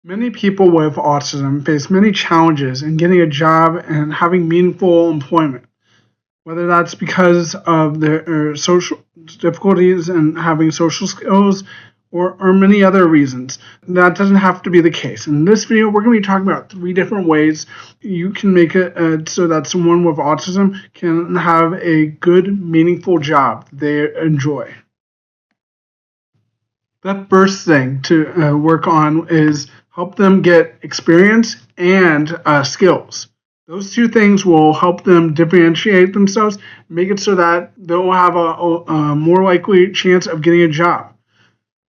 Many people with autism face many challenges in getting a job and having meaningful employment, whether that's because of their social difficulties and having social skills or many other reasons. That doesn't have to be the case. In this video, we're going to be talking about 3 different ways you can make it so that someone with autism can have a good, meaningful job they enjoy. The first thing to work on is help them get experience and skills. Those 2 things will help them differentiate themselves, make it so that they'll have a more likely chance of getting a job.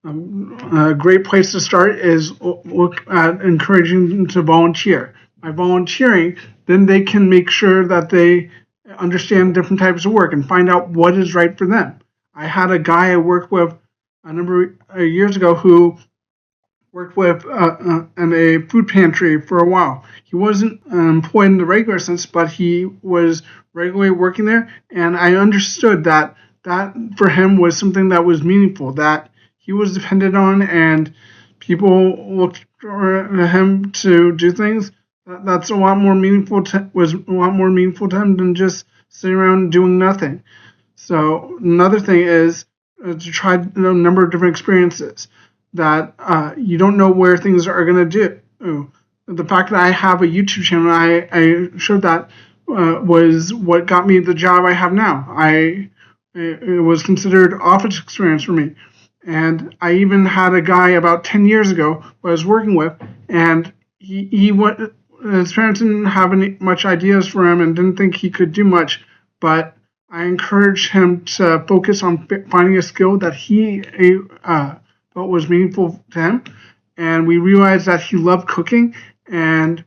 A great place to start is look at encouraging them to volunteer. By volunteering, then they can make sure that they understand different types of work and find out what is right for them. I had a guy I worked with a number of years ago who worked with in a food pantry for a while. He wasn't employed in the regular sense, but he was regularly working there, and I understood that for him was something that was meaningful, that he was dependent on, and people looked for him to do things. That's a lot more meaningful. Was a lot more meaningful to him than just sitting around doing nothing. So another thing is to try a number of different experiences that you don't know where things are going to do. The fact that I have a YouTube channel, I showed that was what got me the job I have now. It was considered office experience for me. And I even had a guy about 10 years ago who I was working with, and his parents didn't have any much ideas for him and didn't think he could do much, but I encouraged him to focus on finding a skill that he felt was meaningful to him. And we realized that he loved cooking, and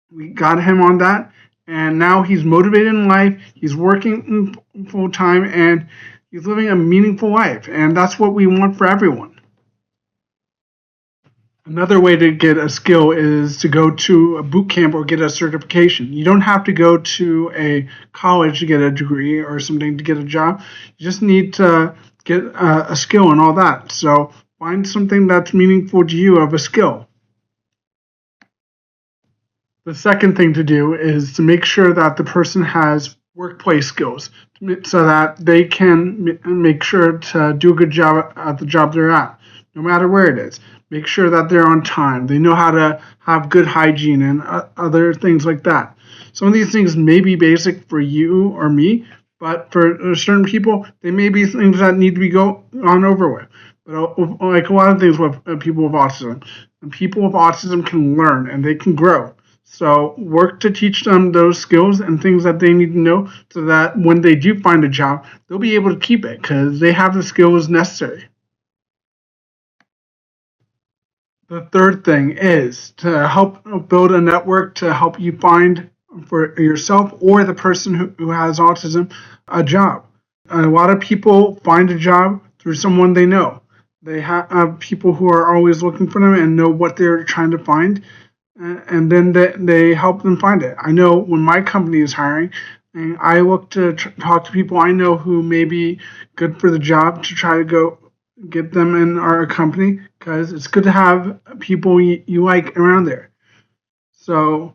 we got him on that. And now he's motivated in life, he's working full time, and he's living a meaningful life. And that's what we want for everyone. Another way to get a skill is to go to a boot camp or get a certification. You don't have to go to a college to get a degree or something to get a job. You just need to get a skill and all that. So find something that's meaningful to you of a skill. The second thing to do is to make sure that the person has workplace skills so that they can make sure to do a good job at the job they're at, no matter where it is. Make sure that they're on time. They know how to have good hygiene and other things like that. Some of these things may be basic for you or me, but for certain people, they may be things that need to be gone over with. But like a lot of things with people with autism, and people with autism can learn and they can grow. So work to teach them those skills and things that they need to know so that when they do find a job, they'll be able to keep it because they have the skills necessary. The third thing is to help build a network to help you find for yourself or the person who has autism a job. A lot of people find a job through someone they know. They have people who are always looking for them and know what they're trying to find, and then they help them find it. I know when my company is hiring, and I look to talk to people I know who may be good for the job to try to go get them in our company because it's good to have people you like around there. So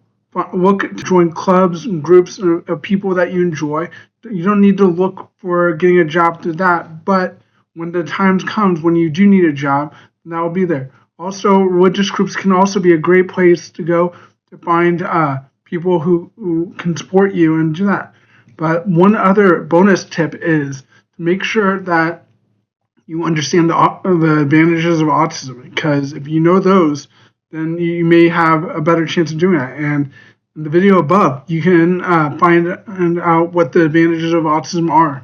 look to join clubs and groups of people that you enjoy. You don't need to look for getting a job through that, but when the time comes when you do need a job, that will be there. Also, religious groups can also be a great place to go to find people who can support you and do that. But one other bonus tip is to make sure that you understand the advantages of autism, because if you know those, then you may have a better chance of doing that. And in the video above, you can find out what the advantages of autism are.